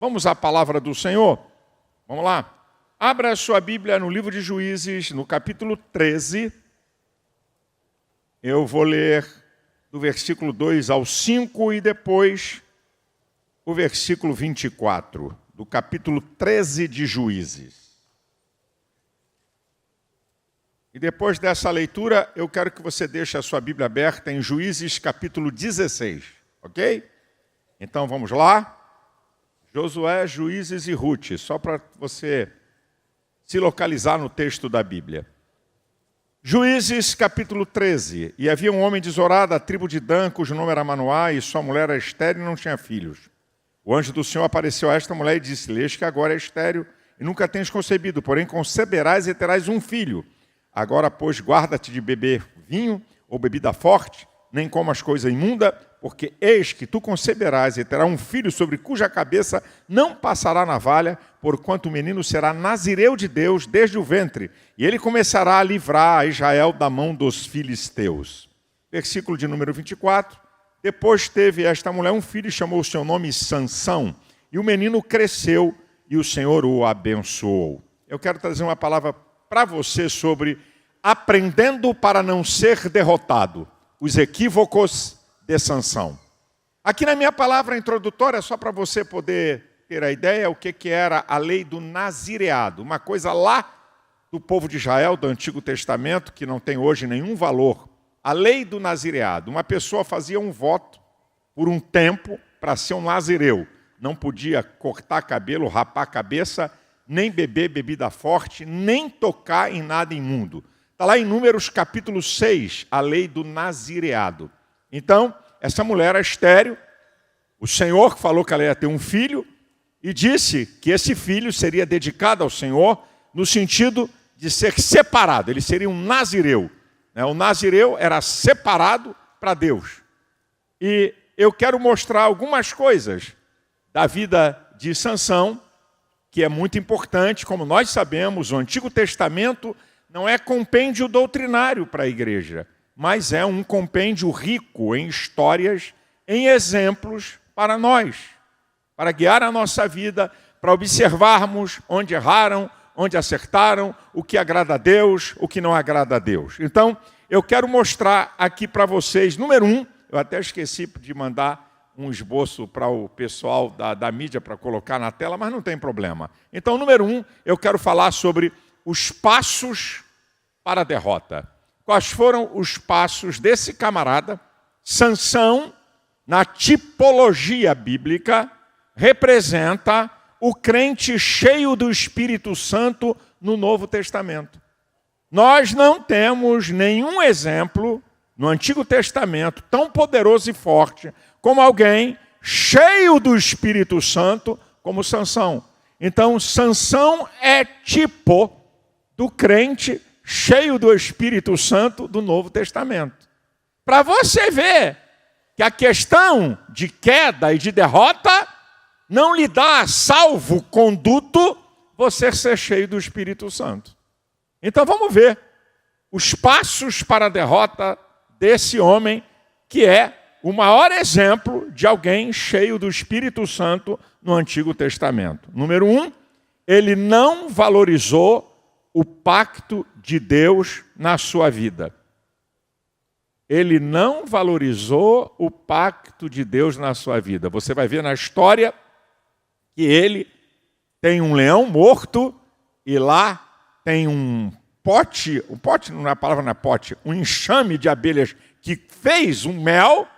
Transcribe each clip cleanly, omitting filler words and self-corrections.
Vamos à palavra do Senhor? Vamos lá. Abra a sua Bíblia no livro de Juízes, no capítulo 13. Eu vou ler do versículo 2 ao 5 e depois o versículo 24, do capítulo 13 de Juízes. E depois dessa leitura, eu quero que você deixe a sua Bíblia aberta em Juízes capítulo 16, ok? Então vamos lá. Josué, Juízes e Rute, só para você se localizar no texto da Bíblia. Juízes capítulo 13. E havia um homem de Zorá, da tribo de Dan, cujo nome era Manoá, e sua mulher era estéril e não tinha filhos. O anjo do Senhor apareceu a esta mulher e disse-lhe: eis que agora é estéril e nunca tens concebido, porém conceberás e terás um filho. Agora, pois, guarda-te de beber vinho ou bebida forte, nem comas coisa imunda, porque eis que tu conceberás e terás um filho sobre cuja cabeça não passará navalha, porquanto o menino será nazireu de Deus desde o ventre, e ele começará a livrar a Israel da mão dos filisteus. Versículo de número 24. Depois teve esta mulher um filho e chamou o seu nome Sansão, e o menino cresceu e o Senhor o abençoou. Eu quero trazer uma palavra para você sobre aprendendo para não ser derrotado, os equívocos de Sansão. Aqui na minha palavra introdutória, só para você poder ter a ideia, o que era a lei do nazireado, uma coisa lá do povo de Israel, do Antigo Testamento, que não tem hoje nenhum valor. A lei do nazireado, uma pessoa fazia um voto por um tempo para ser um nazireu. Não podia cortar cabelo, rapar a cabeça, nem beber bebida forte, nem tocar em nada imundo. Está lá em Números capítulo 6, a lei do nazireado. Então, essa mulher era estéril, o Senhor falou que ela ia ter um filho e disse que esse filho seria dedicado ao Senhor no sentido de ser separado, ele seria um nazireu. O nazireu era separado para Deus. E eu quero mostrar algumas coisas da vida de Sansão, que é muito importante. Como nós sabemos, o Antigo Testamento não é compêndio doutrinário para a igreja, mas é um compêndio rico em histórias, em exemplos para nós, para guiar a nossa vida, para observarmos onde erraram, onde acertaram, o que agrada a Deus, o que não agrada a Deus. Então, eu quero mostrar aqui para vocês, número 1, eu até esqueci de mandar um esboço para o pessoal da mídia para colocar na tela, mas não tem problema. Então, número 1, eu quero falar sobre os passos para a derrota. Quais foram os passos desse camarada? Sansão, na tipologia bíblica, representa o crente cheio do Espírito Santo no Novo Testamento. Nós não temos nenhum exemplo no Antigo Testamento tão poderoso e forte como alguém cheio do Espírito Santo como Sansão. Então, Sansão é tipo do crente cheio do Espírito Santo do Novo Testamento. Para você ver que a questão de queda e de derrota não lhe dá salvo-conduto você ser cheio do Espírito Santo. Então vamos ver os passos para a derrota desse homem, que é o maior exemplo de alguém cheio do Espírito Santo no Antigo Testamento. Número 1, ele não valorizou o pacto de Deus na sua vida. Ele não valorizou o pacto de Deus na sua vida. Você vai ver na história que ele tem um leão morto e lá tem um pote não é a palavra, não é pote, um enxame de abelhas que fez um mel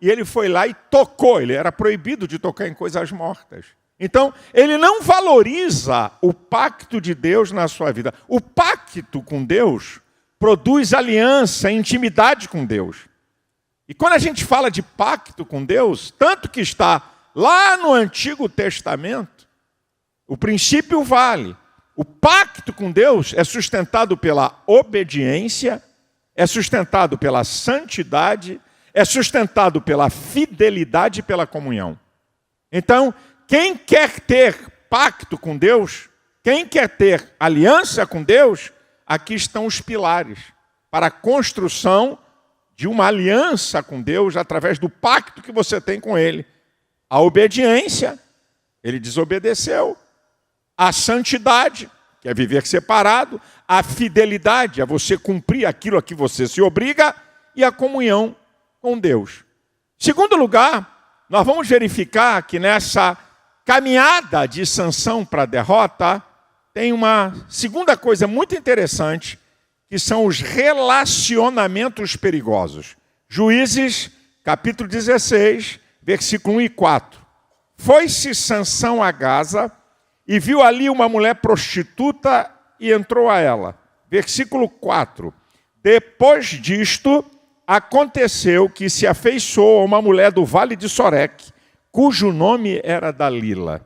e ele foi lá e tocou. Ele era proibido de tocar em coisas mortas. Então, ele não valoriza o pacto de Deus na sua vida. O pacto com Deus produz aliança, intimidade com Deus. E quando a gente fala de pacto com Deus, tanto que está lá no Antigo Testamento, o princípio vale. O pacto com Deus é sustentado pela obediência, é sustentado pela santidade, é sustentado pela fidelidade e pela comunhão. Então, quem quer ter pacto com Deus, quem quer ter aliança com Deus, aqui estão os pilares para a construção de uma aliança com Deus através do pacto que você tem com Ele. A obediência, Ele desobedeceu. A santidade, que é viver separado. A fidelidade, é você cumprir aquilo a que você se obriga. E a comunhão com Deus. Segundo lugar, nós vamos verificar que nessa caminhada de Sansão para a derrota, tem uma segunda coisa muito interessante, que são os relacionamentos perigosos. Juízes, capítulo 16, versículo 1 e 4. Foi-se Sansão a Gaza e viu ali uma mulher prostituta e entrou a ela. Versículo 4. Depois disto, aconteceu que se afeiçoou a uma mulher do vale de Soreque, cujo nome era Dalila.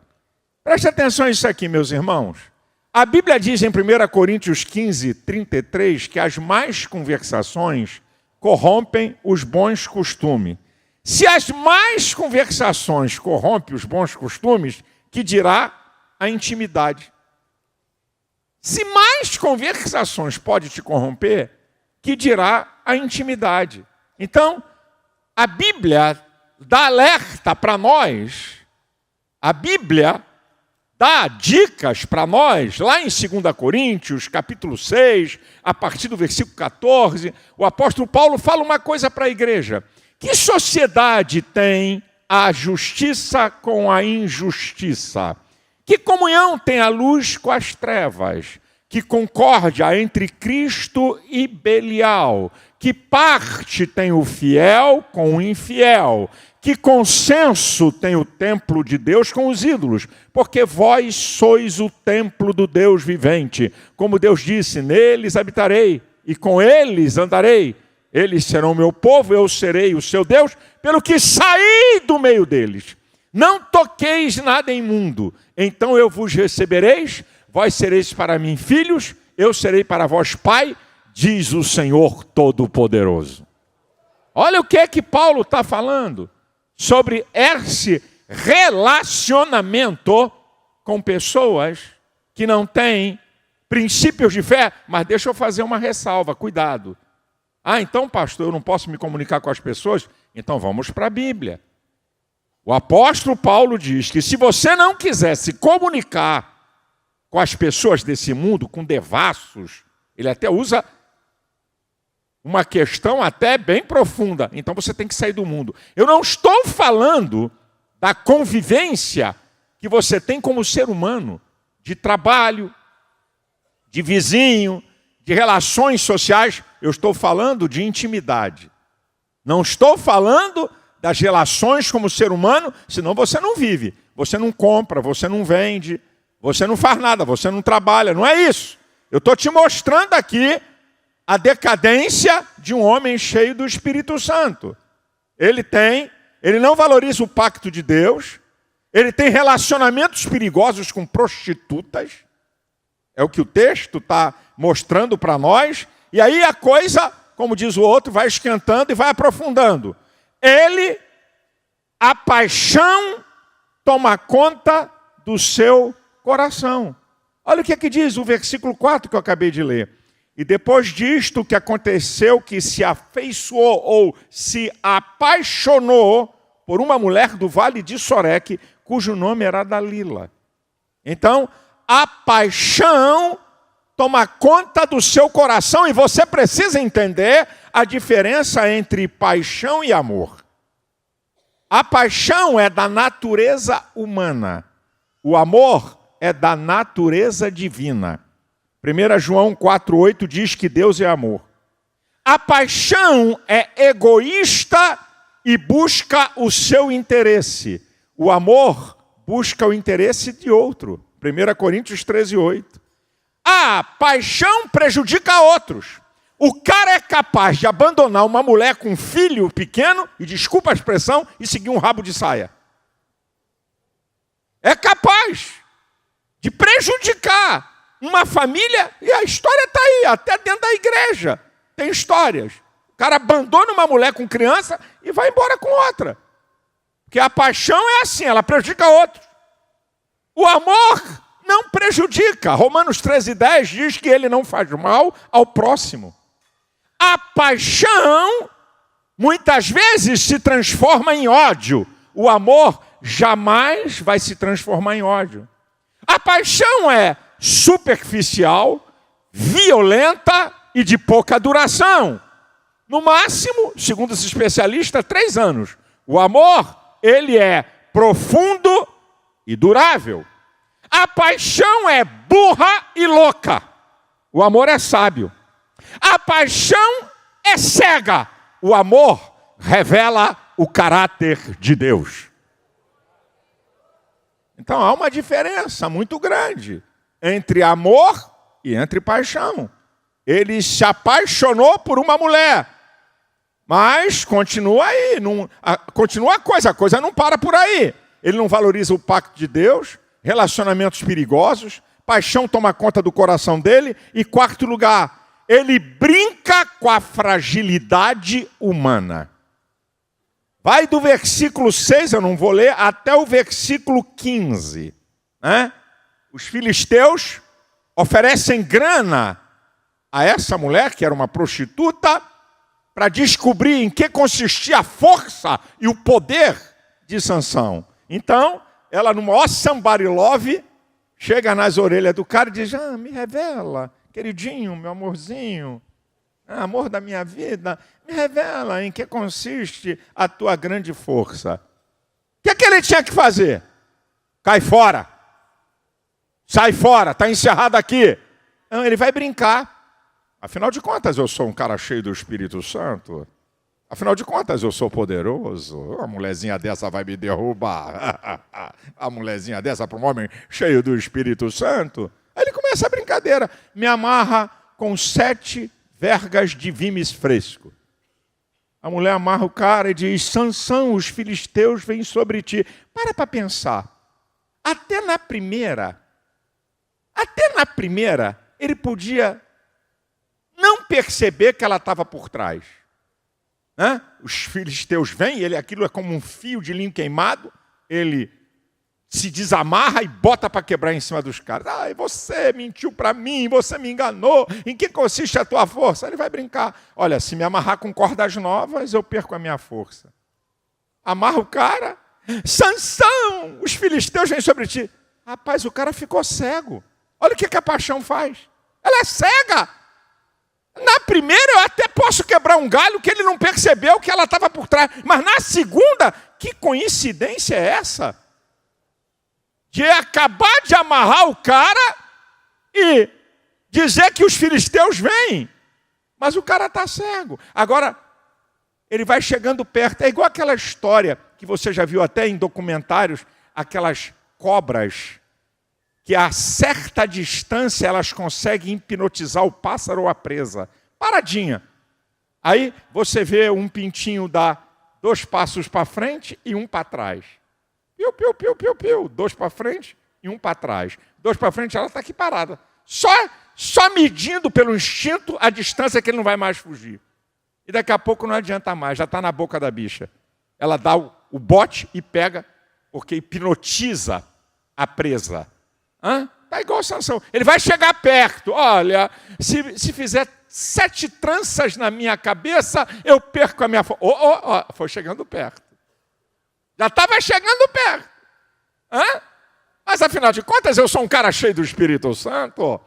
Preste atenção nisso aqui, meus irmãos. A Bíblia diz em 1 Coríntios 15, 33, que as más conversações corrompem os bons costumes. Se as más conversações corrompem os bons costumes, que dirá a intimidade? Se mais conversações pode te corromper, que dirá a intimidade? Então, a Bíblia dá alerta para nós, a Bíblia dá dicas para nós, lá em 2 Coríntios, capítulo 6, a partir do versículo 14, o apóstolo Paulo fala uma coisa para a igreja. Que sociedade tem a justiça com a injustiça? Que comunhão tem a luz com as trevas? Que concórdia entre Cristo e Belial? Que parte tem o fiel com o infiel? Que consenso tem o templo de Deus com os ídolos? Porque vós sois o templo do Deus vivente. Como Deus disse, neles habitarei e com eles andarei. Eles serão meu povo, eu serei o seu Deus, pelo que saí do meio deles. Não toqueis nada imundo, então eu vos recebereis, vós sereis para mim filhos, eu serei para vós pai, diz o Senhor Todo-Poderoso. Olha o que é que Paulo está falando sobre esse relacionamento com pessoas que não têm princípios de fé. Mas deixa eu fazer uma ressalva, cuidado. Ah, então, pastor, eu não posso me comunicar com as pessoas? Então vamos para a Bíblia. O apóstolo Paulo diz que se você não quiser se comunicar com as pessoas desse mundo, com devassos, ele até usa uma questão até bem profunda. Então você tem que sair do mundo. Eu não estou falando da convivência que você tem como ser humano, de trabalho, de vizinho, de relações sociais. Eu estou falando de intimidade. Não estou falando das relações como ser humano, senão você não vive. Você não compra, você não vende, você não faz nada, você não trabalha. Não é isso. Eu estou te mostrando aqui a decadência de um homem cheio do Espírito Santo. Ele não valoriza o pacto de Deus, ele tem relacionamentos perigosos com prostitutas, é o que o texto está mostrando para nós, e aí a coisa, como diz o outro, vai esquentando e vai aprofundando. A paixão toma conta do seu coração. Olha o que é que diz o versículo 4 que eu acabei de ler. E depois disto que aconteceu, que se afeiçoou ou se apaixonou por uma mulher do vale de Soreque, cujo nome era Dalila. Então, a paixão toma conta do seu coração e você precisa entender a diferença entre paixão e amor. A paixão é da natureza humana. O amor é da natureza divina. 1 João 4,8 diz que Deus é amor. A paixão é egoísta e busca o seu interesse. O amor busca o interesse de outro. 1 Coríntios 13,8. A paixão prejudica outros. O cara é capaz de abandonar uma mulher com um filho pequeno, e desculpa a expressão, e seguir um rabo de saia. É capaz de prejudicar uma família, e a história está aí, até dentro da igreja. Tem histórias. O cara abandona uma mulher com criança e vai embora com outra. Porque a paixão é assim, ela prejudica outros. O amor não prejudica. Romanos 13,10 diz que ele não faz mal ao próximo. A paixão, muitas vezes, se transforma em ódio. O amor jamais vai se transformar em ódio. A paixão é superficial, violenta e de pouca duração. No máximo, segundo os especialistas, 3 anos. O amor, ele é profundo e durável. A paixão é burra e louca. O amor é sábio. A paixão é cega. O amor revela o caráter de Deus. Então há uma diferença muito grande entre amor e entre paixão. Ele se apaixonou por uma mulher, mas continua aí, continua a coisa não para por aí. Ele não valoriza o pacto de Deus, relacionamentos perigosos, paixão toma conta do coração dele. E 4º lugar, ele brinca com a fragilidade humana. Vai do versículo 6, eu não vou ler, até o versículo 15. Né? Os filisteus oferecem grana a essa mulher, que era uma prostituta, para descobrir em que consistia a força e o poder de Sansão. Então, ela, no maior somebody love, chega nas orelhas do cara e diz: me revela, queridinho, meu amorzinho, amor da minha vida, me revela em que consiste a tua grande força. O que ele tinha que fazer? Cai fora. Sai fora, está encerrado aqui. Não, ele vai brincar. Afinal de contas, eu sou um cara cheio do Espírito Santo. Afinal de contas, eu sou poderoso. A mulherzinha dessa vai me derrubar. A mulherzinha dessa para um homem cheio do Espírito Santo. Aí ele começa a brincadeira. Me amarra com 7 vergas de vimes fresco. A mulher amarra o cara e diz: Sansão, os filisteus vêm sobre ti. Para pensar. Até na primeira, ele podia não perceber que ela estava por trás. Né? Os filisteus vêm, aquilo é como um fio de linho queimado, ele se desamarra e bota para quebrar em cima dos caras. Você mentiu para mim, você me enganou, em que consiste a tua força? Ele vai brincar. Olha, se me amarrar com cordas novas, eu perco a minha força. Amarra o cara. Sansão, os filisteus vêm sobre ti. Rapaz, o cara ficou cego. Olha o que a paixão faz. Ela é cega. Na primeira eu até posso quebrar um galho que ele não percebeu que ela estava por trás. Mas na segunda, que coincidência é essa? De acabar de amarrar o cara e dizer que os filisteus vêm. Mas o cara está cego. Agora, ele vai chegando perto. É igual aquela história que você já viu até em documentários, aquelas cobras que a certa distância elas conseguem hipnotizar o pássaro ou a presa. Paradinha. Aí você vê um pintinho dar 2 passos para frente e 1 para trás. Piu, piu, piu, piu, piu. 2 para frente e 1 para trás. 2 para frente, ela está aqui parada. Só medindo pelo instinto a distância que ele não vai mais fugir. E daqui a pouco não adianta mais, já está na boca da bicha. Ela dá o bote e pega, porque hipnotiza a presa. Está igual a Sansão. Ele vai chegar perto. Olha, se fizer 7 tranças na minha cabeça, eu perco a minha força. Foi chegando perto. Já estava chegando perto. Mas afinal de contas, eu sou um cara cheio do Espírito Santo.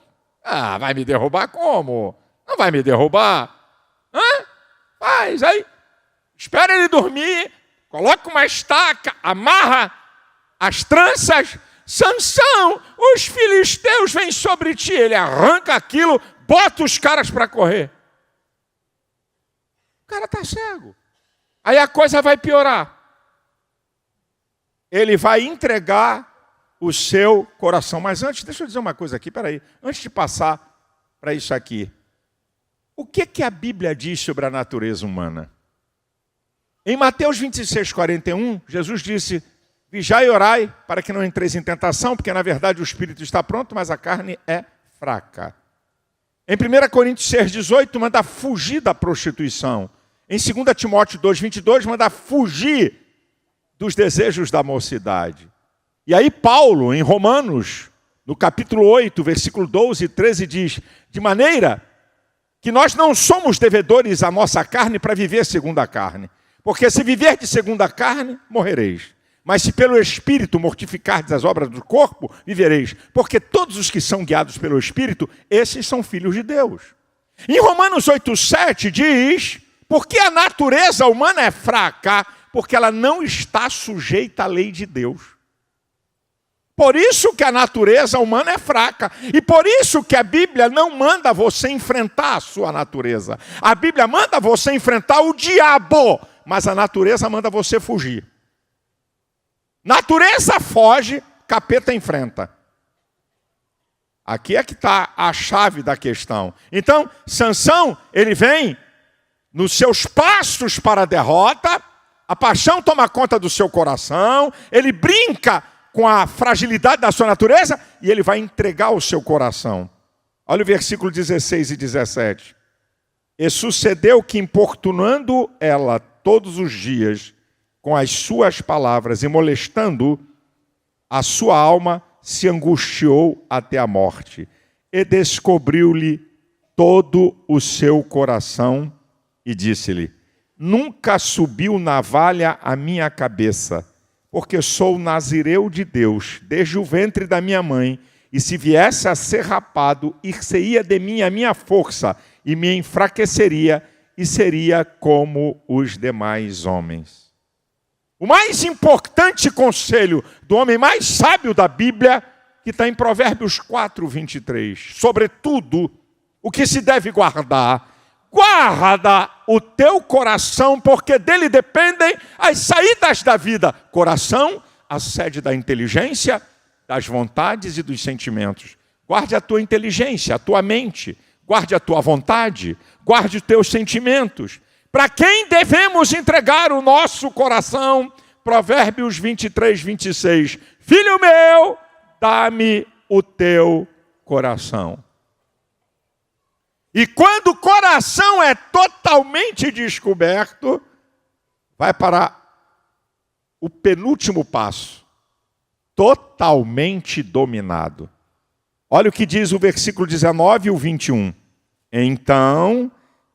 Vai me derrubar como? Não vai me derrubar. Faz aí. Espera ele dormir, coloca uma estaca, amarra as tranças. Sansão, os filisteus vêm sobre ti. Ele arranca aquilo, bota os caras para correr. O cara está cego. Aí a coisa vai piorar. Ele vai entregar o seu coração. Mas antes, deixa eu dizer uma coisa aqui, peraí. Antes de passar para isso aqui. O que a Bíblia diz sobre a natureza humana? Em Mateus 26:41, Jesus disse: vigiai e orai para que não entreis em tentação, porque na verdade o espírito está pronto, mas a carne é fraca. Em 1 Coríntios 6:18, manda fugir da prostituição. Em 2 Timóteo 2:22, manda fugir dos desejos da mocidade. E aí Paulo, em Romanos, no capítulo 8, versículo 12 e 13, diz: de maneira que nós não somos devedores à nossa carne para viver segundo a carne. Porque se viver de segundo a carne, morrereis. Mas se pelo Espírito mortificardes as obras do corpo, vivereis. Porque todos os que são guiados pelo Espírito, esses são filhos de Deus. Em Romanos 8,7 diz, porque a natureza humana é fraca, porque ela não está sujeita à lei de Deus. Por isso que a natureza humana é fraca. E por isso que a Bíblia não manda você enfrentar a sua natureza. A Bíblia manda você enfrentar o diabo, mas a natureza manda você fugir. Natureza foge, capeta enfrenta. Aqui é que está a chave da questão. Então, Sansão, ele vem nos seus passos para a derrota, a paixão toma conta do seu coração, ele brinca com a fragilidade da sua natureza e ele vai entregar o seu coração. Olha o versículo 16 e 17. E sucedeu que, importunando ela todos os dias com as suas palavras e molestando, a sua alma se angustiou até a morte. E descobriu-lhe todo o seu coração e disse-lhe, nunca subiu navalha à minha cabeça, porque sou nazireu de Deus, desde o ventre da minha mãe, e se viesse a ser rapado, ir-se-ia de mim a minha força, e me enfraqueceria, e seria como os demais homens. O mais importante conselho do homem mais sábio da Bíblia, que está em Provérbios 4, 23. Sobretudo, o que se deve guardar. Guarda o teu coração, porque dele dependem as saídas da vida. Coração, a sede da inteligência, das vontades e dos sentimentos. Guarde a tua inteligência, a tua mente. Guarde a tua vontade. Guarde os teus sentimentos. Para quem devemos entregar o nosso coração? Provérbios 23, 26. Filho meu, dá-me o teu coração. E quando o coração é totalmente descoberto, vai para o penúltimo passo. Totalmente dominado. Olha o que diz o versículo 19 e o 21. Então,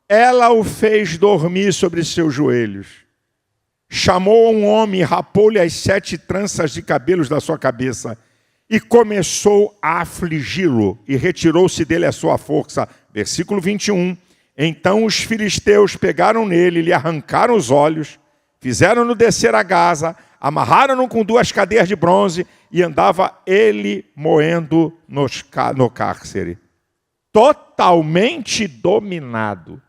ela o fez dormir sobre seus joelhos. Chamou um homem e rapou-lhe as 7 tranças de cabelos da sua cabeça. E começou a afligi-lo, e retirou-se dele a sua força. Versículo 21. Então os filisteus pegaram nele, lhe arrancaram os olhos, fizeram-no descer a Gaza, amarraram-no com 2 cadeias de bronze, e andava ele moendo no cárcere. Totalmente dominado.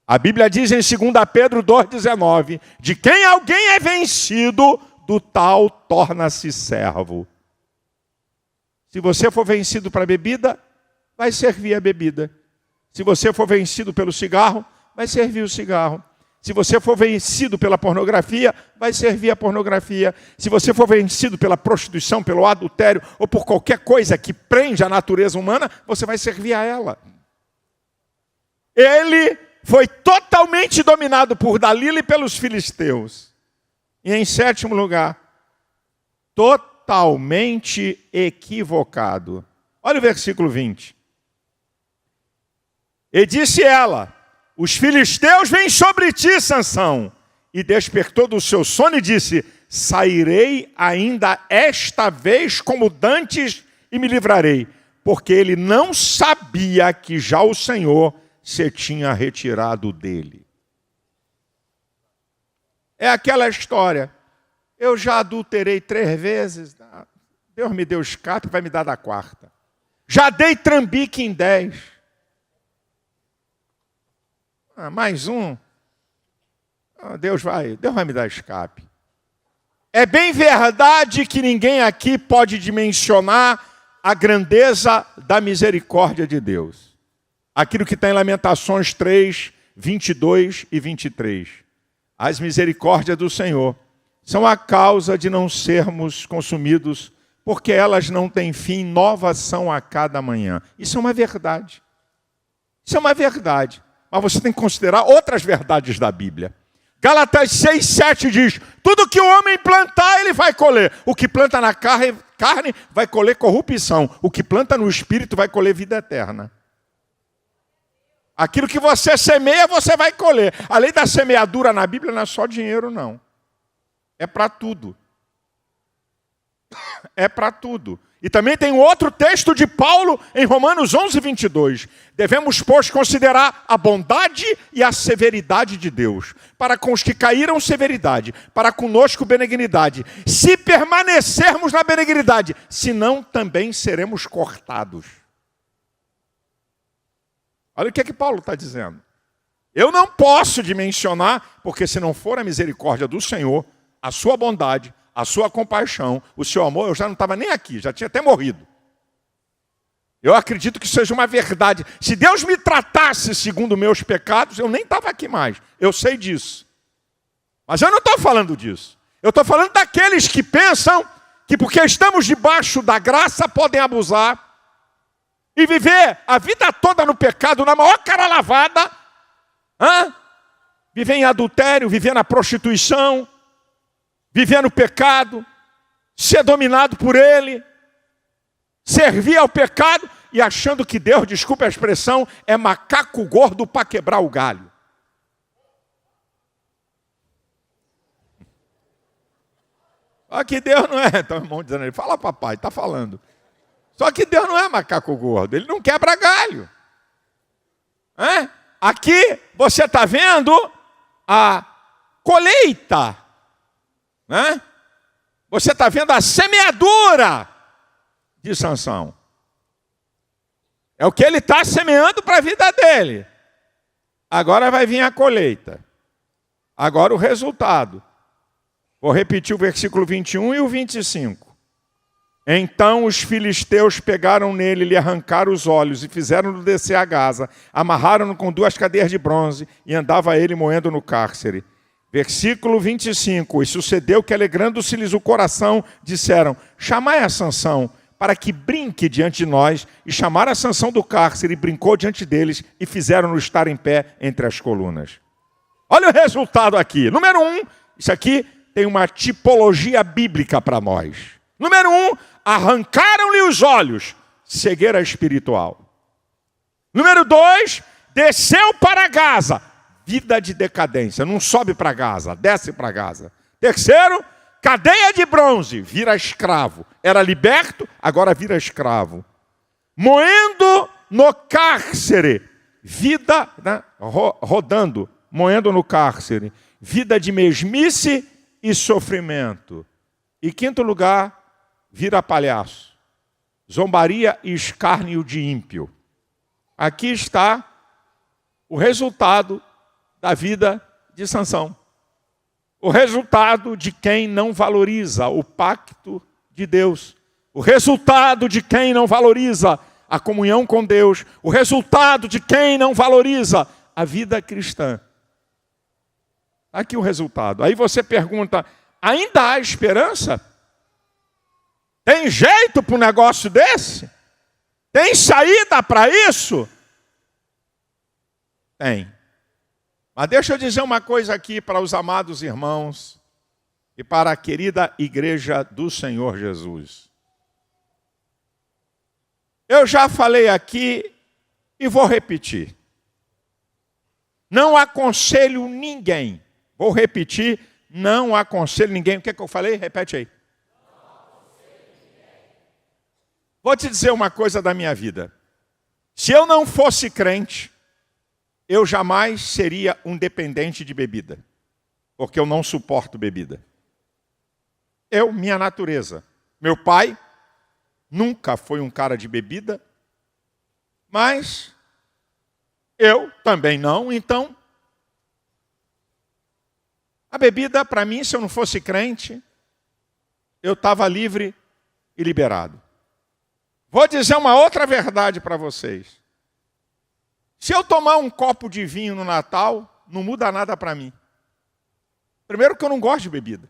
A Bíblia diz em 2 Pedro 2,19, de quem alguém é vencido, do tal torna-se servo. Se você for vencido para a bebida, vai servir a bebida. Se você for vencido pelo cigarro, vai servir o cigarro. Se você for vencido pela pornografia, vai servir a pornografia. Se você for vencido pela prostituição, pelo adultério, ou por qualquer coisa que prende a natureza humana, você vai servir a ela. Ele foi totalmente dominado por Dalila e pelos filisteus. E em 7º lugar, totalmente equivocado. Olha o versículo 20. E disse ela, os filisteus vêm sobre ti, Sansão. E despertou do seu sono e disse, sairei ainda esta vez como dantes e me livrarei. Porque ele não sabia que já o Senhor se tinha retirado dele. É aquela história. Eu já adulterei 3 vezes. Deus me deu escape, vai me dar da 4ª. Já dei trambique em 10. Mais um. Deus vai me dar escape. É bem verdade que ninguém aqui pode dimensionar a grandeza da misericórdia de Deus. Aquilo que está em Lamentações 3, 22 e 23. As misericórdias do Senhor são a causa de não sermos consumidos, porque elas não têm fim, novas são a cada manhã. Isso é uma verdade. Isso é uma verdade. Mas você tem que considerar outras verdades da Bíblia. Gálatas 6, 7 diz, tudo que o homem plantar, ele vai colher. O que planta na carne vai colher corrupção. O que planta no espírito vai colher vida eterna. Aquilo que você semeia, você vai colher. A lei da semeadura na Bíblia não é só dinheiro, não. É para tudo. é para tudo. E também tem outro texto de Paulo em Romanos 11, 22. Devemos, pois, considerar a bondade e a severidade de Deus. Para com os que caíram, severidade. Para conosco, benignidade. Se permanecermos na benignidade, senão também seremos cortados. Olha o que é que Paulo está dizendo. Eu não posso dimensionar, porque se não for a misericórdia do Senhor, a sua bondade, a sua compaixão, o seu amor, eu já não estava nem aqui, já tinha até morrido. Eu acredito que seja uma verdade. Se Deus me tratasse segundo meus pecados, eu nem estava aqui mais. Eu sei disso. Mas eu não estou falando disso. Eu estou falando daqueles que pensam que porque estamos debaixo da graça podem abusar e viver a vida toda no pecado, na maior cara lavada, viver em adultério, viver na prostituição, viver no pecado, ser dominado por ele, servir ao pecado e achando que Deus, desculpe a expressão, é macaco gordo para quebrar o galho. Só que Deus não é, então o irmão dizendo, fala papai, está falando. Só que Deus não é macaco gordo, ele não quebra galho. Aqui você está vendo a colheita. Você está vendo a semeadura de Sansão. É o que ele está semeando para a vida dele. Agora vai vir a colheita. Agora o resultado. Vou repetir o versículo 21 e o 25. Então os filisteus pegaram nele, lhe arrancaram os olhos e fizeram-no descer a Gaza, amarraram-no com 2 cadeias de bronze e andava ele moendo no cárcere. Versículo 25, e sucedeu que, alegrando-se-lhes o coração, disseram, chamai a Sansão, para que brinque diante de nós, e chamaram a Sansão do cárcere, e brincou diante deles, e fizeram-no estar em pé entre as colunas. Olha o resultado aqui. Número 1, isso aqui tem uma tipologia bíblica para nós. Número 1, arrancaram-lhe os olhos, cegueira espiritual. Número 2, desceu para Gaza, vida de decadência, não sobe para Gaza, desce para Gaza. Terceiro, cadeia de bronze, vira escravo. Era liberto, agora vira escravo. Moendo no cárcere, vida, rodando, moendo no cárcere, vida de mesmice e sofrimento. E quinto lugar, vira palhaço. Zombaria e escárnio de ímpio. Aqui está o resultado da vida de Sansão. O resultado de quem não valoriza o pacto de Deus. O resultado de quem não valoriza a comunhão com Deus. O resultado de quem não valoriza a vida cristã. Aqui o resultado. Aí você pergunta, ainda há esperança? Tem jeito para um negócio desse? Tem saída para isso? Tem. Mas deixa eu dizer uma coisa aqui para os amados irmãos e para a querida igreja do Senhor Jesus. Eu já falei aqui e vou repetir. Não aconselho ninguém. Vou repetir, não aconselho ninguém. O que é que eu falei? Repete aí. Vou te dizer uma coisa da minha vida. Se eu não fosse crente, eu jamais seria um dependente de bebida, porque eu não suporto bebida. Minha natureza. Meu pai nunca foi um cara de bebida, mas eu também não, então a bebida, para mim, se eu não fosse crente, eu estava livre e liberado. Vou dizer uma outra verdade para vocês. Se eu tomar um copo de vinho no Natal, não muda nada para mim. Primeiro que eu não gosto de bebida.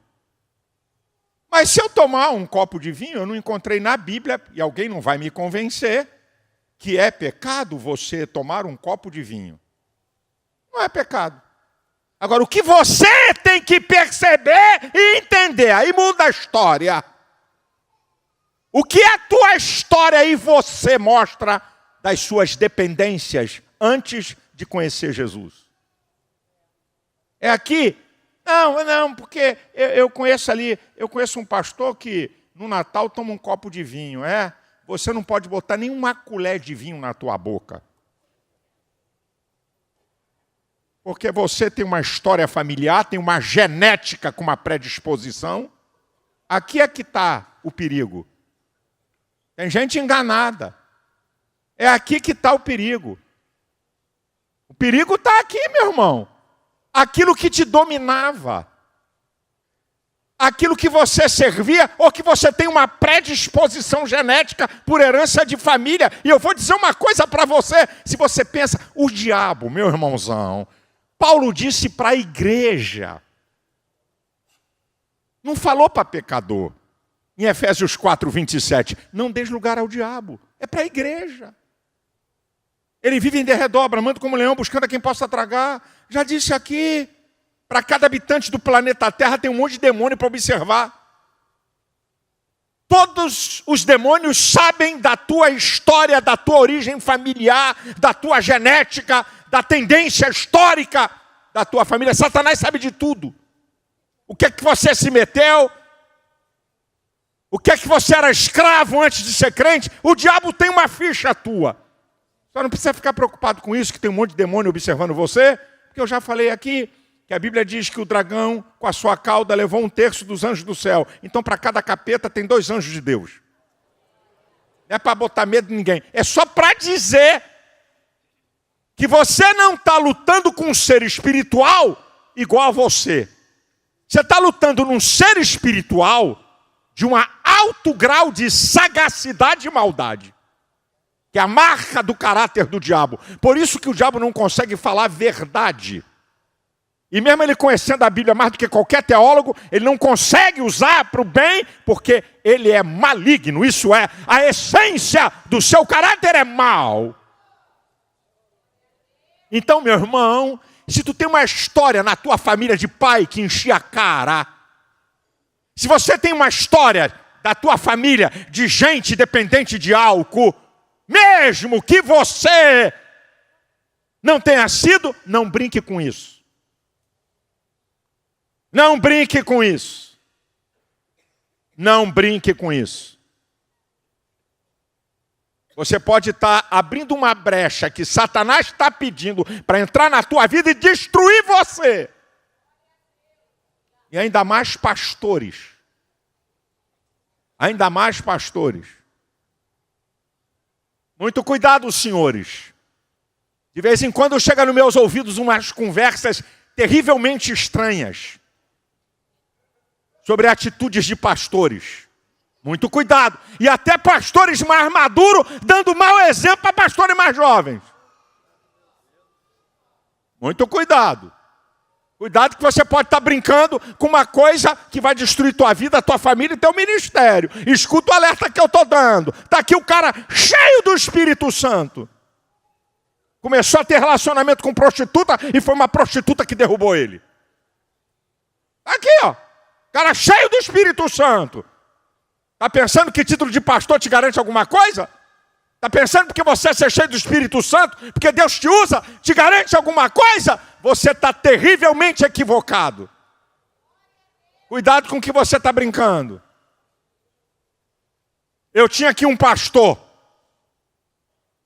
Mas se eu tomar um copo de vinho, eu não encontrei na Bíblia, e alguém não vai me convencer, que é pecado você tomar um copo de vinho. Não é pecado. Agora, o que você tem que perceber e entender, aí muda a história. O que a tua história e você mostra das suas dependências antes de conhecer Jesus? É aqui? Não, porque eu conheço ali, eu conheço um pastor que no Natal toma um copo de vinho. Você não pode botar nenhuma colher de vinho na tua boca. Porque você tem uma história familiar, tem uma genética com uma predisposição. Aqui é que está o perigo. Tem gente enganada. É aqui que está o perigo. O perigo está aqui, meu irmão. Aquilo que te dominava. Aquilo que você servia, ou que você tem uma predisposição genética por herança de família. E eu vou dizer uma coisa para você. Se você pensa, o diabo, meu irmãozão, Paulo disse para a igreja. Não falou para pecador. Em Efésios 4, 27. Não dês lugar ao diabo. É para a igreja. Ele vive em derredor, bramando como leão, buscando a quem possa tragar. Já disse aqui, para cada habitante do planeta Terra tem um monte de demônio para observar. Todos os demônios sabem da tua história, da tua origem familiar, da tua genética, da tendência histórica da tua família. Satanás sabe de tudo. O que é que você se meteu? O que é que você era escravo antes de ser crente? O diabo tem uma ficha tua. Só não precisa ficar preocupado com isso, que tem um monte de demônio observando você, porque eu já falei aqui que a Bíblia diz que o dragão, com a sua cauda, levou 1/3 dos anjos do céu. Então, para cada capeta, tem 2 anjos de Deus. Não é para botar medo de ninguém. É só para dizer que você não está lutando com um ser espiritual igual a você. Você está lutando num ser espiritual de um alto grau de sagacidade e maldade, que é a marca do caráter do diabo. Por isso que o diabo não consegue falar verdade. E mesmo ele conhecendo a Bíblia mais do que qualquer teólogo, ele não consegue usar para o bem, porque ele é maligno. Isso é, a essência do seu caráter é mal. Então, meu irmão, se tu tem uma história na tua família de pai que enchia a cara, se você tem uma história da tua família de gente dependente de álcool, mesmo que você não tenha sido, não brinque com isso. Não brinque com isso. Não brinque com isso. Você pode estar abrindo uma brecha que Satanás está pedindo para entrar na tua vida e destruir você. E ainda mais pastores. Ainda mais pastores. Muito cuidado, senhores. De vez em quando chega nos meus ouvidos umas conversas terrivelmente estranhas sobre atitudes de pastores. Muito cuidado. E até pastores mais maduros dando mau exemplo para pastores mais jovens. Muito cuidado. Cuidado que você pode estar brincando com uma coisa que vai destruir tua vida, tua família e teu ministério. Escuta o alerta que eu estou dando. Está aqui o cara cheio do Espírito Santo. Começou a ter relacionamento com prostituta e foi uma prostituta que derrubou ele. Aqui, ó. Cara cheio do Espírito Santo. Está pensando que título de pastor te garante alguma coisa? Está pensando porque você é cheio do Espírito Santo, porque Deus te usa, te garante alguma coisa? Você está terrivelmente equivocado. Cuidado com o que você está brincando. Eu tinha aqui um pastor,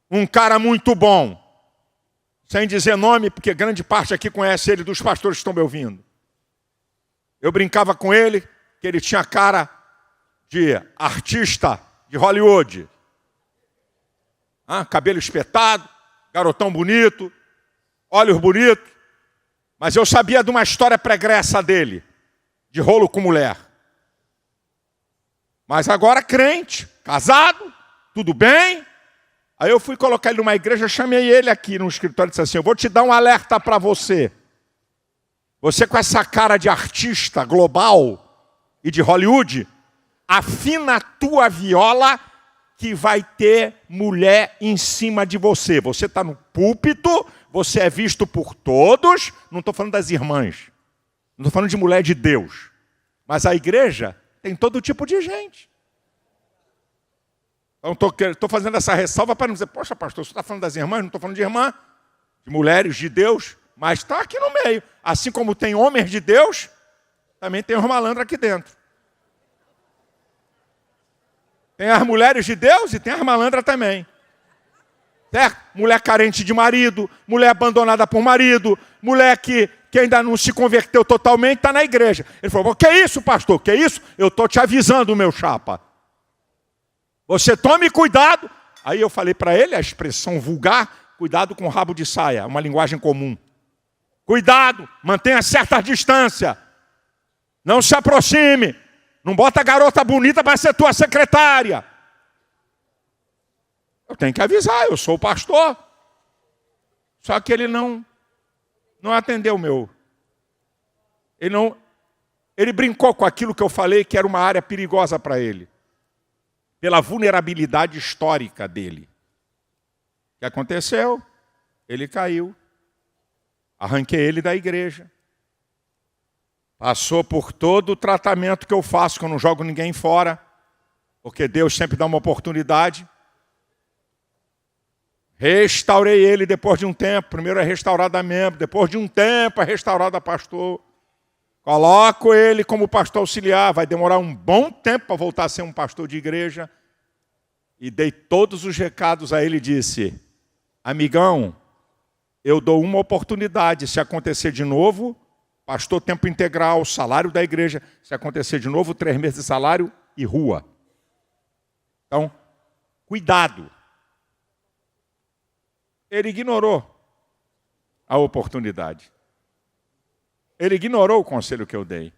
um cara muito bom, sem dizer nome, porque grande parte aqui conhece ele, dos pastores que estão me ouvindo. Eu brincava com ele, que ele tinha cara de artista de Hollywood. Cabelo espetado, garotão bonito, olhos bonitos. Mas eu sabia de uma história pregressa dele, de rolo com mulher. Mas agora crente, casado, tudo bem. Aí eu fui colocar ele numa igreja, chamei ele aqui no escritório e disse assim: eu vou te dar um alerta para você. Você com essa cara de artista global e de Hollywood, afina a tua viola que vai ter mulher em cima de você. Você está no púlpito, você é visto por todos. Não estou falando das irmãs, não estou falando de mulher de Deus. Mas a igreja tem todo tipo de gente. Então estou fazendo essa ressalva para não dizer: poxa, pastor, você está falando das irmãs? Não estou falando de irmã, de mulheres de Deus, mas está aqui no meio. Assim como tem homens de Deus, também tem os malandros aqui dentro. Tem as mulheres de Deus e tem as malandras também. Certo? Mulher carente de marido, mulher abandonada por marido, mulher que ainda não se converteu totalmente, está na igreja. Ele falou, que é isso, pastor? Que é isso? Eu estou te avisando, meu chapa. Você tome cuidado. Aí eu falei para ele a expressão vulgar, cuidado com o rabo de saia, uma linguagem comum. Cuidado, mantenha certa distância. Não se aproxime. Não bota a garota bonita para ser tua secretária. Eu tenho que avisar, eu sou o pastor. Só que ele não atendeu o meu. Ele brincou com aquilo que eu falei, que era uma área perigosa para ele. Pela vulnerabilidade histórica dele. O que aconteceu? Ele caiu. Arranquei ele da igreja. Passou por todo o tratamento que eu faço, que eu não jogo ninguém fora. Porque Deus sempre dá uma oportunidade. Restaurei ele depois de um tempo. Primeiro é restaurado a membro, depois de um tempo é restaurado a pastor. Coloco ele como pastor auxiliar. Vai demorar um bom tempo para voltar a ser um pastor de igreja. E dei todos os recados a ele e disse, amigão, eu dou uma oportunidade. Se acontecer de novo, pastor tempo integral, salário da igreja. Se acontecer de novo, 3 meses de salário e rua. Então, cuidado. Ele ignorou a oportunidade. Ele ignorou o conselho que eu dei.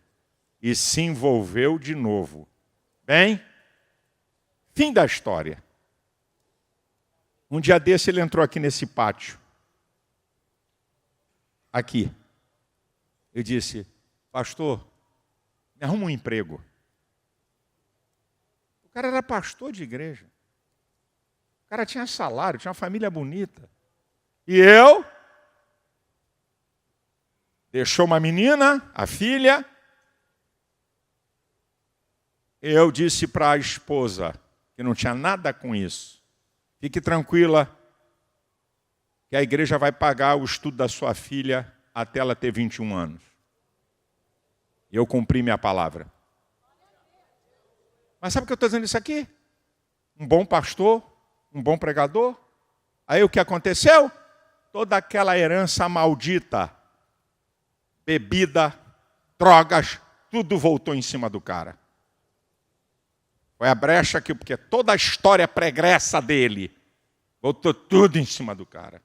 E se envolveu de novo. Bem, fim da história. Um dia desse ele entrou aqui nesse pátio. Aqui. Eu disse, pastor, me arruma um emprego. O cara era pastor de igreja. O cara tinha salário, tinha uma família bonita. E eu? Deixou uma menina, a filha. Eu disse para a esposa, que não tinha nada com isso. Fique tranquila, que a igreja vai pagar o estudo da sua filha até ela ter 21 anos. E eu cumpri minha palavra. Mas sabe o que eu estou dizendo isso aqui? Um bom pastor, um bom pregador. Aí o que aconteceu? Toda aquela herança maldita, bebida, drogas, tudo voltou em cima do cara. Foi a brecha aqui, porque toda a história pregressa dele voltou tudo em cima do cara.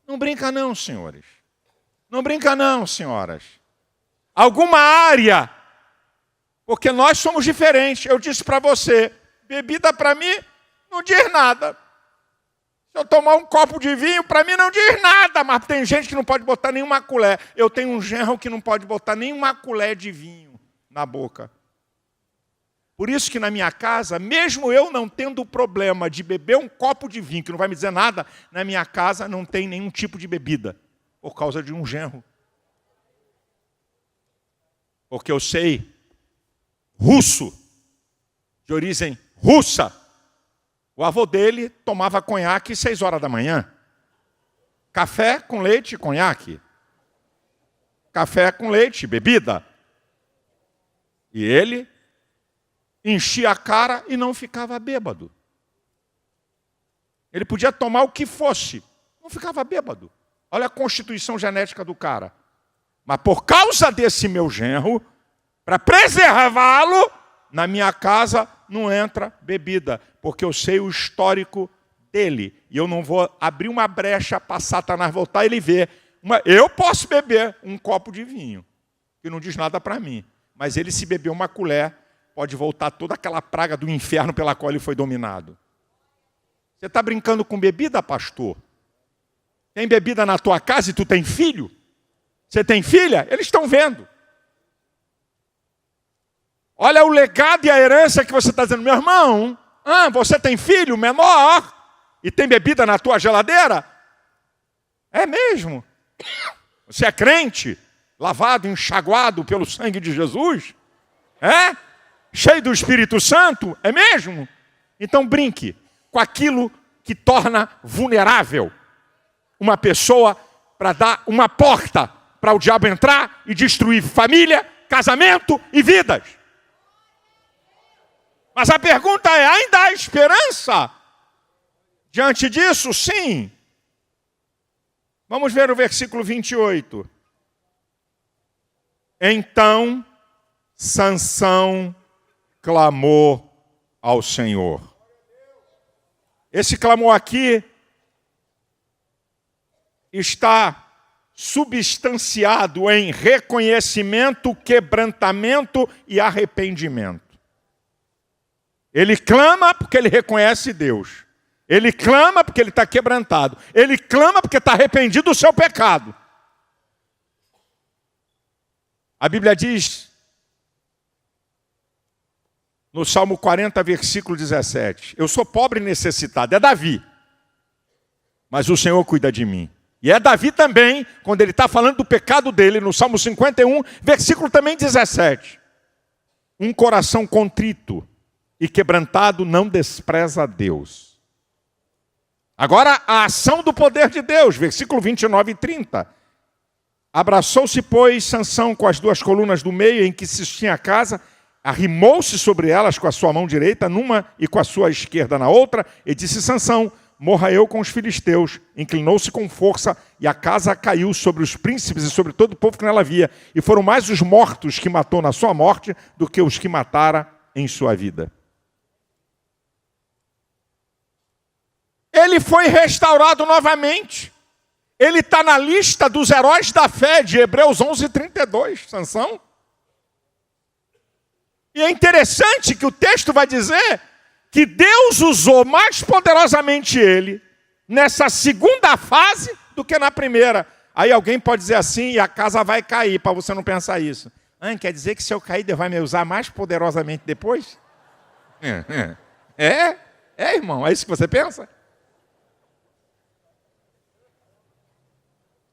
Não brinca não, senhores. Não brinca não, senhoras. Alguma área, porque nós somos diferentes. Eu disse para você, bebida para mim não diz nada. Se eu tomar um copo de vinho, para mim não diz nada, mas tem gente que não pode botar nenhuma colher. Eu tenho um genro que não pode botar nenhuma colher de vinho na boca. Por isso que na minha casa, mesmo eu não tendo problema de beber um copo de vinho, que não vai me dizer nada, na minha casa não tem nenhum tipo de bebida, por causa de um genro. Porque eu sei, russo, de origem russa, o avô dele tomava conhaque 6 horas da manhã. Café com leite e conhaque. Café com leite, bebida. E ele enchia a cara e não ficava bêbado. Ele podia tomar o que fosse, não ficava bêbado. Olha a constituição genética do cara. Mas por causa desse meu genro, para preservá-lo, na minha casa não entra bebida, porque eu sei o histórico dele. E eu não vou abrir uma brecha para Satanás voltar e ele ver. Eu posso beber um copo de vinho, que não diz nada para mim. Mas ele, se beber uma colher, pode voltar toda aquela praga do inferno pela qual ele foi dominado. Você está brincando com bebida, pastor? Tem bebida na tua casa e tu tem filho? Você tem filha? Eles estão vendo. Olha o legado e a herança que você está dizendo. Meu irmão, você tem filho menor e tem bebida na tua geladeira? É mesmo? Você é crente? Lavado, enxaguado pelo sangue de Jesus? É? Cheio do Espírito Santo? É mesmo? Então brinque com aquilo que torna vulnerável uma pessoa para dar uma porta para o diabo entrar e destruir família, casamento e vidas. Mas a pergunta é, ainda há esperança? Diante disso, sim. Vamos ver o versículo 28. Então, Sansão clamou ao Senhor. Esse clamor aqui está substanciado em reconhecimento, quebrantamento e arrependimento. Ele clama porque ele reconhece Deus. Ele clama porque ele está quebrantado. Ele clama porque está arrependido do seu pecado. A Bíblia diz, no Salmo 40, versículo 17, eu sou pobre e necessitado. É Davi. Mas o Senhor cuida de mim. E é Davi também, quando ele está falando do pecado dele, no Salmo 51, versículo também 17. Um coração contrito e quebrantado não despreza a Deus. Agora, a ação do poder de Deus, versículo 29 e 30. Abraçou-se, pois, Sansão com as duas colunas do meio em que se tinha a casa, arrimou-se sobre elas com a sua mão direita numa e com a sua esquerda na outra, e disse: Sansão, morra eu com os filisteus. Inclinou-se com força, e a casa caiu sobre os príncipes e sobre todo o povo que nela havia. E foram mais os mortos que matou na sua morte do que os que matara em sua vida. Ele foi restaurado novamente. Ele está na lista dos heróis da fé de Hebreus 11:32, Sansão. E é interessante que o texto vai dizer que Deus usou mais poderosamente ele nessa segunda fase do que na primeira. Aí alguém pode dizer assim, e a casa vai cair, para você não pensar isso. Quer dizer que se eu cair, Deus vai me usar mais poderosamente depois? Irmão, é isso que você pensa?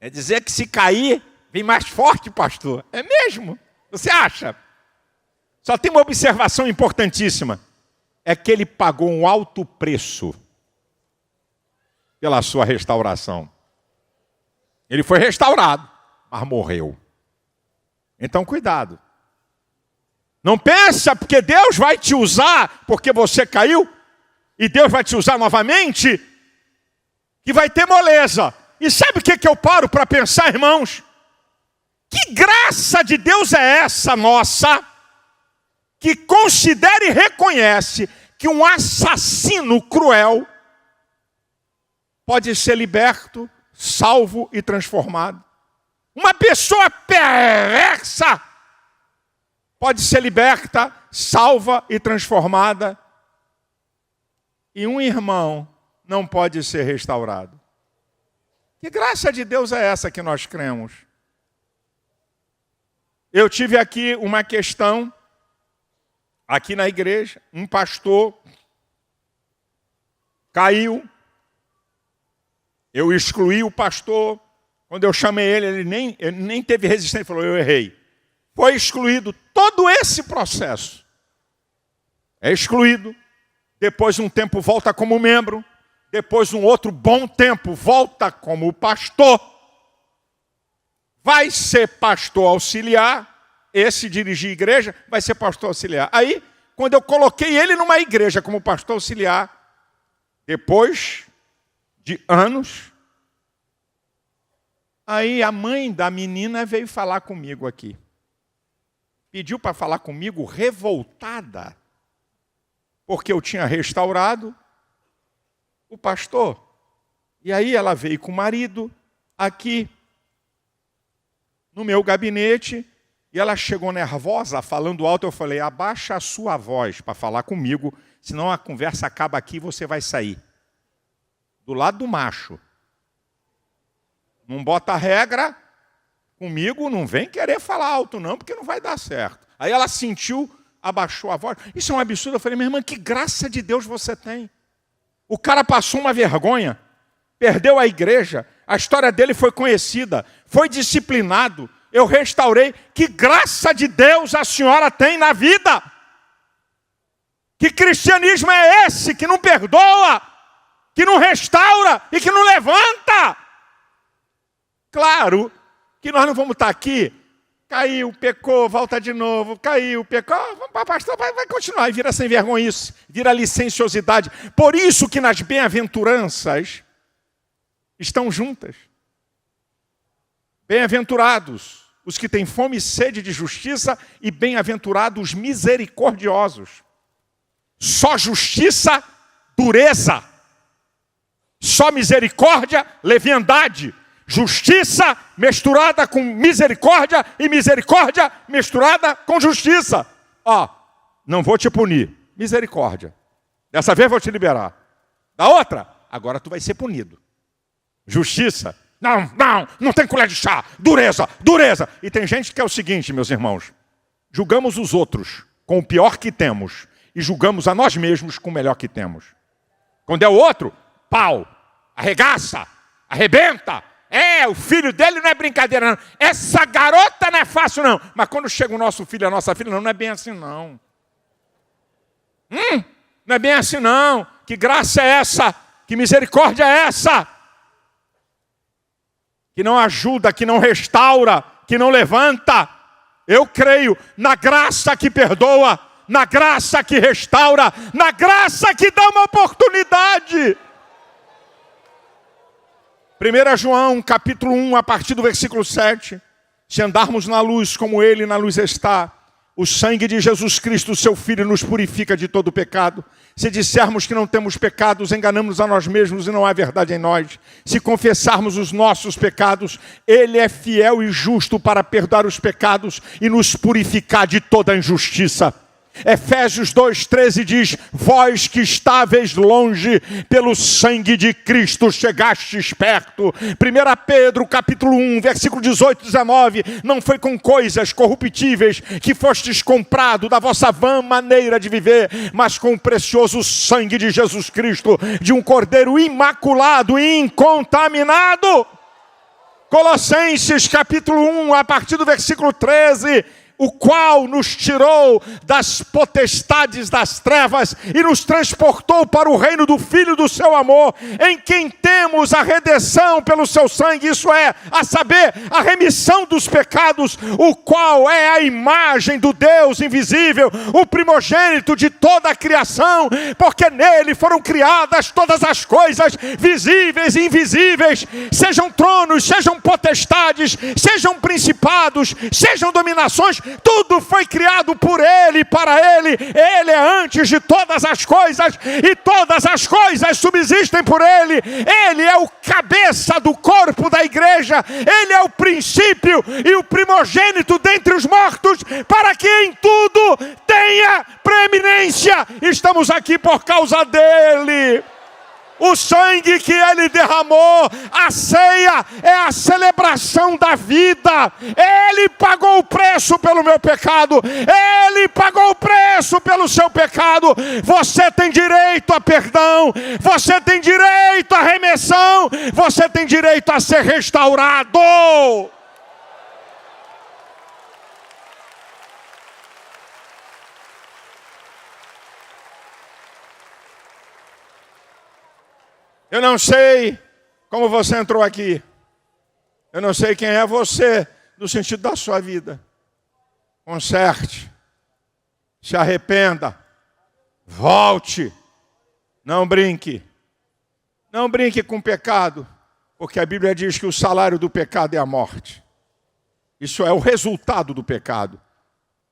É dizer que se cair, vem mais forte, pastor. É mesmo? Você acha? Só tem uma observação importantíssima. É que ele pagou um alto preço pela sua restauração. Ele foi restaurado, mas morreu. Então, cuidado. Não pensa porque Deus vai te usar porque você caiu e Deus vai te usar novamente que vai ter moleza. E sabe o que eu paro para pensar, irmãos? Que graça de Deus é essa nossa, que considera e reconhece que um assassino cruel pode ser liberto, salvo e transformado. Uma pessoa perversa pode ser liberta, salva e transformada. E um irmão não pode ser restaurado. Que graça de Deus é essa que nós cremos? Eu tive aqui uma questão, aqui na igreja, um pastor caiu, eu excluí o pastor, quando eu chamei ele, ele nem teve resistência, ele falou, eu errei. Foi excluído todo esse processo. É excluído, depois de um tempo volta como membro, depois de um outro bom tempo volta como pastor, vai ser pastor auxiliar, esse dirigir igreja, vai ser pastor auxiliar. Aí, quando eu coloquei ele numa igreja como pastor auxiliar, depois de anos, aí a mãe da menina veio falar comigo aqui. Pediu para falar comigo revoltada, porque eu tinha restaurado o pastor. E aí ela veio com o marido aqui no meu gabinete e ela chegou nervosa, falando alto. Eu falei, abaixa a sua voz para falar comigo, senão a conversa acaba aqui e você vai sair. Do lado do macho. Não bota regra comigo, não vem querer falar alto não, porque não vai dar certo. Aí ela sentiu, abaixou a voz. Isso é um absurdo. Eu falei, minha irmã, que graça de Deus você tem. O cara passou uma vergonha, perdeu a igreja, a história dele foi conhecida, foi disciplinado, eu restaurei. Que graça de Deus a senhora tem na vida? Que cristianismo é esse que não perdoa, que não restaura e que não levanta? Claro que nós não vamos estar aqui Caiu, pecou, volta de novo, caiu, pecou, pastor, vai continuar, e vira sem vergonhice, vira licenciosidade. Por isso que nas bem-aventuranças estão juntas. Bem-aventurados os que têm fome e sede de justiça, e bem-aventurados os misericordiosos. Só justiça, dureza. Só misericórdia, leviandade. Justiça misturada com misericórdia e misericórdia misturada com justiça. Ó, não vou te punir. Misericórdia. Dessa vez vou te liberar. Da outra, agora tu vai ser punido. Justiça. Não tem colher de chá. Dureza, dureza. E tem gente que é o seguinte, meus irmãos. Julgamos os outros com o pior que temos e julgamos a nós mesmos com o melhor que temos. Quando é o outro, pau, arregaça, arrebenta. O filho dele não é brincadeira, não. Essa garota não é fácil, não. Mas quando chega o nosso filho, a nossa filha, não é bem assim, não. Não é bem assim, não. Que graça é essa? Que misericórdia é essa? Que não ajuda, que não restaura, que não levanta. Eu creio na graça que perdoa, na graça que restaura, na graça que dá uma oportunidade. 1 João, capítulo 1, a partir do versículo 7. Se andarmos na luz como Ele na luz está, o sangue de Jesus Cristo, seu Filho, nos purifica de todo pecado. Se dissermos que não temos pecados, enganamos a nós mesmos e não há verdade em nós. Se confessarmos os nossos pecados, Ele é fiel e justo para perdoar os pecados e nos purificar de toda injustiça. Efésios 2,13 diz: vós que estáveis longe, pelo sangue de Cristo chegastes perto. 1 Pedro capítulo 1, versículo 18 e 19: não foi com coisas corruptíveis que fostes comprado da vossa vã maneira de viver, mas com o precioso sangue de Jesus Cristo, de um cordeiro imaculado e incontaminado. Colossenses capítulo 1, a partir do versículo 13: o qual nos tirou das potestades das trevas e nos transportou para o reino do Filho do seu amor, em quem temos a redenção pelo seu sangue, isso é, a saber, a remissão dos pecados, o qual é a imagem do Deus invisível, o primogênito de toda a criação, porque nele foram criadas todas as coisas, visíveis e invisíveis, sejam tronos, sejam potestades, sejam principados, sejam dominações. Tudo foi criado por Ele, para Ele. Ele é antes de todas as coisas e todas as coisas subsistem por Ele. Ele é o cabeça do corpo da igreja. Ele é o princípio e o primogênito dentre os mortos, para que em tudo tenha preeminência. Estamos aqui por causa dEle. O sangue que Ele derramou, a ceia é a celebração da vida. Ele pagou o preço pelo meu pecado. Ele pagou o preço pelo seu pecado. Você tem direito a perdão. Você tem direito a remissão. Você tem direito a ser restaurado. Eu não sei como você entrou aqui. Eu não sei quem é você no sentido da sua vida. Conserte. Se arrependa. Volte. Não brinque. Não brinque com o pecado, porque a Bíblia diz que o salário do pecado é a morte. Isso é o resultado do pecado.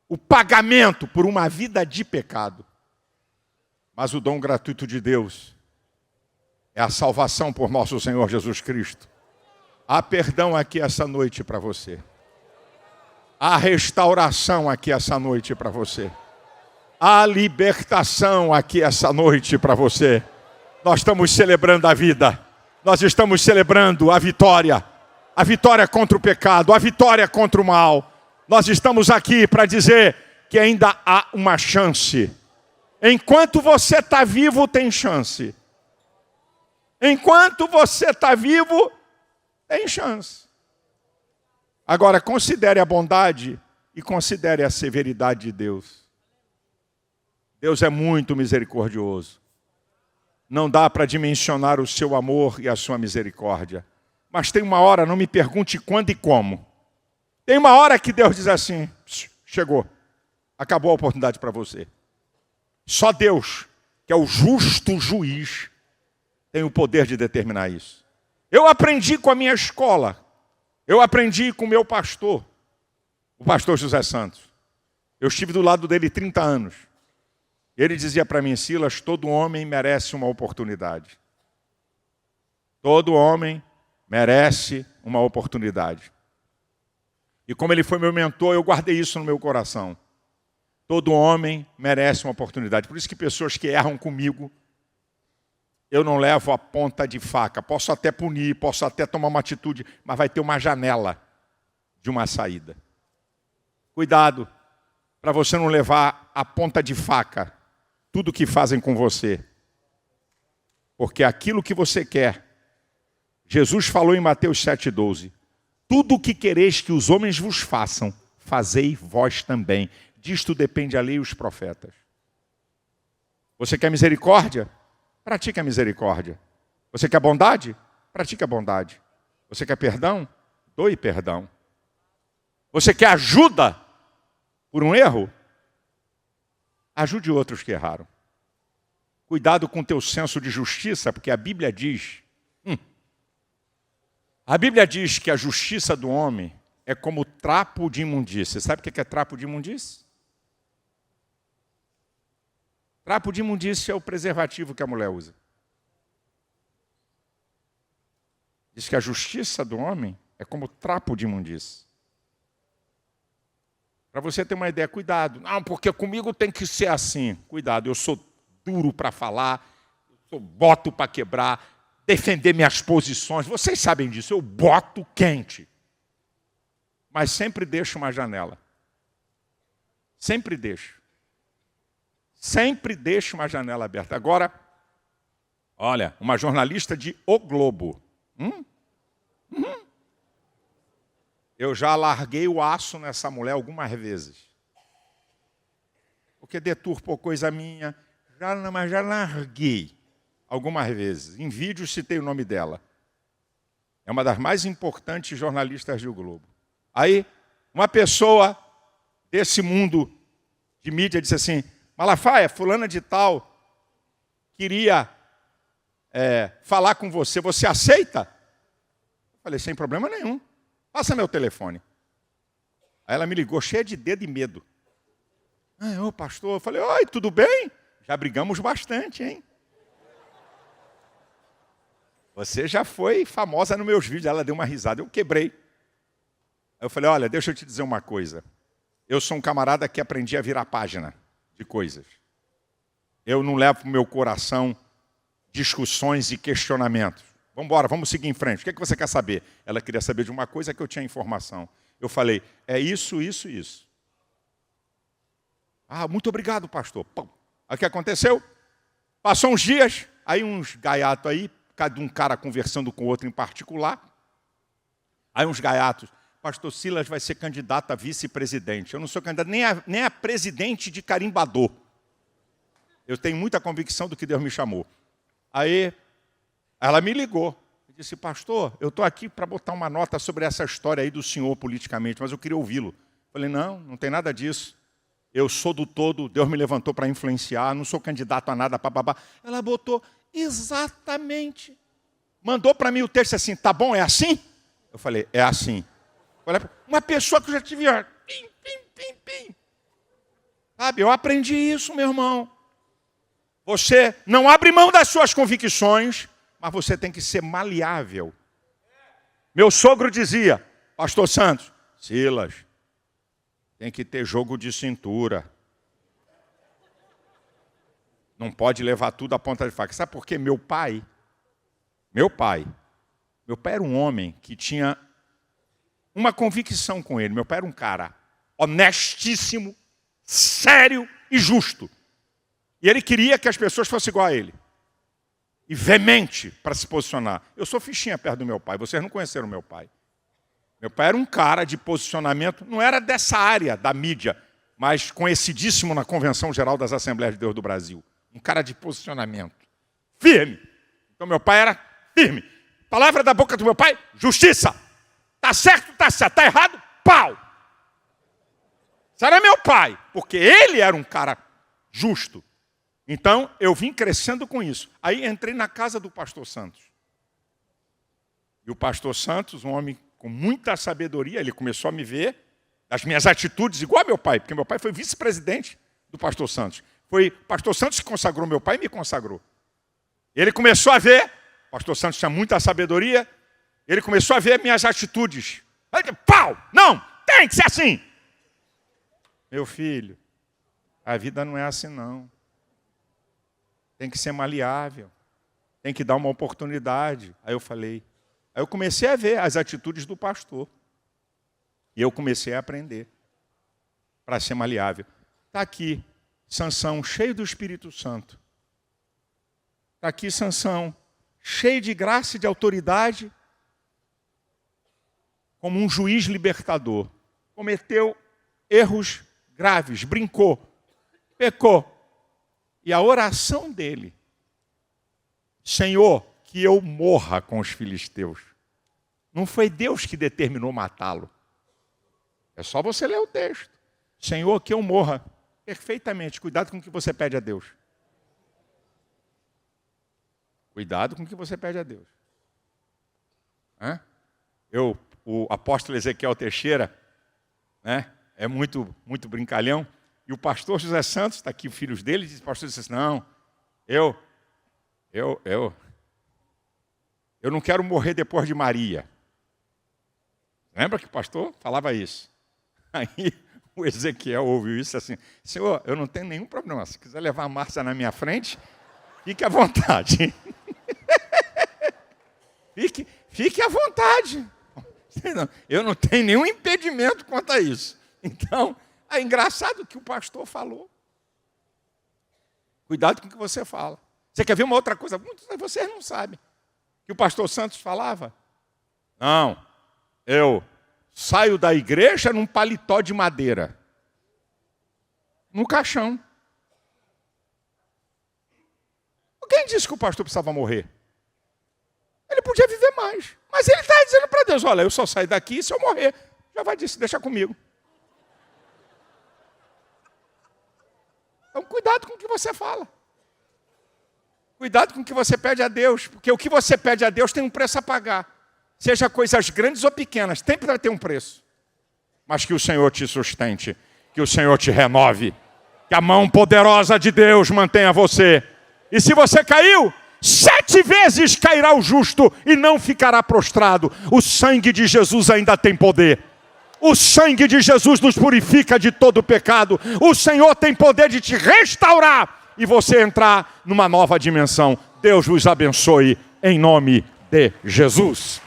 O pagamento por uma vida de pecado. Mas o dom gratuito de Deus é a salvação por nosso Senhor Jesus Cristo. Há perdão aqui essa noite para você. Há restauração aqui essa noite para você. Há libertação aqui essa noite para você. Nós estamos celebrando a vida. Nós estamos celebrando a vitória. A vitória contra o pecado. A vitória contra o mal. Nós estamos aqui para dizer que ainda há uma chance. Enquanto você está vivo, tem chance. Enquanto você está vivo, tem chance. Agora, considere a bondade e considere a severidade de Deus. Deus é muito misericordioso. Não dá para dimensionar o seu amor e a sua misericórdia. Mas tem uma hora, não me pergunte quando e como. Tem uma hora que Deus diz assim, chegou, acabou a oportunidade para você. Só Deus, que é o justo juiz, tem o poder de determinar isso. Eu aprendi com a minha escola, eu aprendi com o meu pastor, o pastor José Santos. Eu estive do lado dele 30 anos. Ele dizia para mim, Silas, todo homem merece uma oportunidade. Todo homem merece uma oportunidade. E como ele foi meu mentor, eu guardei isso no meu coração. Todo homem merece uma oportunidade. Por isso que pessoas que erram comigo, eu não levo a ponta de faca. Posso até punir, posso até tomar uma atitude, mas vai ter uma janela de uma saída. Cuidado, para você não levar a ponta de faca tudo que fazem com você. Porque aquilo que você quer, Jesus falou em Mateus 7,12, tudo o que quereis que os homens vos façam, fazei vós também. Disto depende a lei e os profetas. Você quer misericórdia? Pratique a misericórdia. Você quer bondade? Pratique a bondade. Você quer perdão? Doe perdão. Você quer ajuda por um erro? Ajude outros que erraram. Cuidado com o teu senso de justiça, porque a Bíblia diz... A Bíblia diz que a justiça do homem é como trapo de imundície. Sabe o que é trapo de imundície? Trapo de imundície é o preservativo que a mulher usa. Diz que a justiça do homem é como trapo de imundície. Para você ter uma ideia, cuidado. Não, porque comigo tem que ser assim. Cuidado, eu sou duro para falar, eu sou boto para quebrar, defender minhas posições. Vocês sabem disso, eu boto quente. Mas sempre deixo uma janela. Sempre deixo. Sempre deixo uma janela aberta. Agora, olha, uma jornalista de O Globo. Eu já larguei o aço nessa mulher algumas vezes. Porque deturpou coisa minha. Mas já larguei algumas vezes. Em vídeo citei o nome dela. É uma das mais importantes jornalistas do Globo. Aí, uma pessoa desse mundo de mídia disse assim, Malafaia, fulana de tal, queria falar com você. Você aceita? Eu falei, sem problema nenhum. Passa meu telefone. Aí ela me ligou, cheia de dedo e medo. Ô pastor, eu falei, oi, tudo bem? Já brigamos bastante, hein? Você já foi famosa nos meus vídeos. Ela deu uma risada, eu quebrei. Aí eu falei, olha, deixa eu te dizer uma coisa. Eu sou um camarada que aprendi a virar página de coisas. Eu não levo para o meu coração discussões e questionamentos. Vamos embora, vamos seguir em frente. O que é que você quer saber? Ela queria saber de uma coisa que eu tinha informação. Eu falei, é isso, isso, isso. Ah, muito obrigado, pastor. Pum. Aí o que aconteceu? Passou uns dias, aí uns gaiatos aí, cada um cara conversando com o outro em particular. Aí uns gaiatos, pastor Silas vai ser candidato a vice-presidente. Eu não sou candidato nem a presidente de carimbador. Eu tenho muita convicção do que Deus me chamou. Aí, ela me ligou. Eu disse, pastor, eu estou aqui para botar uma nota sobre essa história aí do senhor politicamente, mas eu queria ouvi-lo. Falei, não tem nada disso. Eu sou do todo, Deus me levantou para influenciar, não sou candidato a nada, papapá. Ela botou exatamente. Mandou para mim o texto assim, tá bom, é assim? Eu falei, é assim. Uma pessoa que eu já tive, ó, pim, pim, pim, pim. Sabe, eu aprendi isso, meu irmão. Você não abre mão das suas convicções, mas você tem que ser maleável. Meu sogro dizia, pastor Santos, Silas, tem que ter jogo de cintura. Não pode levar tudo à ponta de faca. Sabe por quê? Meu pai era um homem que tinha uma convicção com ele. Meu pai era um cara honestíssimo, sério e justo. E ele queria que as pessoas fossem igual a ele. E veemente para se posicionar. Eu sou fichinha perto do meu pai. Vocês não conheceram meu pai. Meu pai era um cara de posicionamento, não era dessa área da mídia, mas conhecidíssimo na Convenção Geral das Assembleias de Deus do Brasil. Um cara de posicionamento. Firme. Então meu pai era firme. Palavra da boca do meu pai, justiça. Tá certo, tá certo. Tá errado, pau. Esse era meu pai, porque ele era um cara justo. Então, eu vim crescendo com isso. Aí entrei na casa do pastor Santos. E o pastor Santos, um homem com muita sabedoria, ele começou a me ver as minhas atitudes igual a meu pai, porque meu pai foi vice-presidente do pastor Santos. Foi o pastor Santos que consagrou meu pai e me consagrou. Ele começou a ver, o pastor Santos tinha muita sabedoria, ele começou a ver minhas atitudes. Aí, pau! Não, tem que ser assim. Meu filho, a vida não é assim não. Tem que ser maleável. Tem que dar uma oportunidade. Aí eu comecei a ver as atitudes do pastor. E eu comecei a aprender para ser maleável. Está aqui Sansão, cheio do Espírito Santo. Está aqui Sansão, cheio de graça e de autoridade, como um juiz libertador. Cometeu erros graves, brincou, pecou. E a oração dele, Senhor, que eu morra com os filisteus. Não foi Deus que determinou matá-lo. É só você ler o texto. Senhor, que eu morra. Perfeitamente. Cuidado com o que você pede a Deus. Cuidado com o que você pede a Deus. O apóstolo Ezequiel Teixeira, é muito brincalhão. E o pastor José Santos, está aqui os filhos dele, diz, o pastor disse assim, não, eu não quero morrer depois de Maria. Lembra que o pastor falava isso? Aí o Ezequiel ouviu isso assim, Senhor, eu não tenho nenhum problema, se quiser levar a Márcia na minha frente, fique à vontade. Fique à vontade. Eu não tenho nenhum impedimento quanto a isso. Então, é engraçado o que o pastor falou. Cuidado com o que você fala. Você quer ver uma outra coisa? Muitos de vocês não sabem. Que o pastor Santos falava? Não, eu saio da igreja num paletó de madeira. No caixão. Quem disse que o pastor precisava morrer? Ele podia viver mais. Mas ele está dizendo para Deus, olha, eu só saio daqui se eu morrer. Já vai dizer, deixa comigo. Então, cuidado com o que você fala. Cuidado com o que você pede a Deus, porque o que você pede a Deus tem um preço a pagar. Seja coisas grandes ou pequenas, sempre vai ter um preço. Mas que o Senhor te sustente, que o Senhor te renove, que a mão poderosa de Deus mantenha você. E se você caiu, 7 vezes cairá o justo e não ficará prostrado. O sangue de Jesus ainda tem poder. O sangue de Jesus nos purifica de todo pecado. O Senhor tem poder de te restaurar e você entrar numa nova dimensão. Deus vos abençoe em nome de Jesus.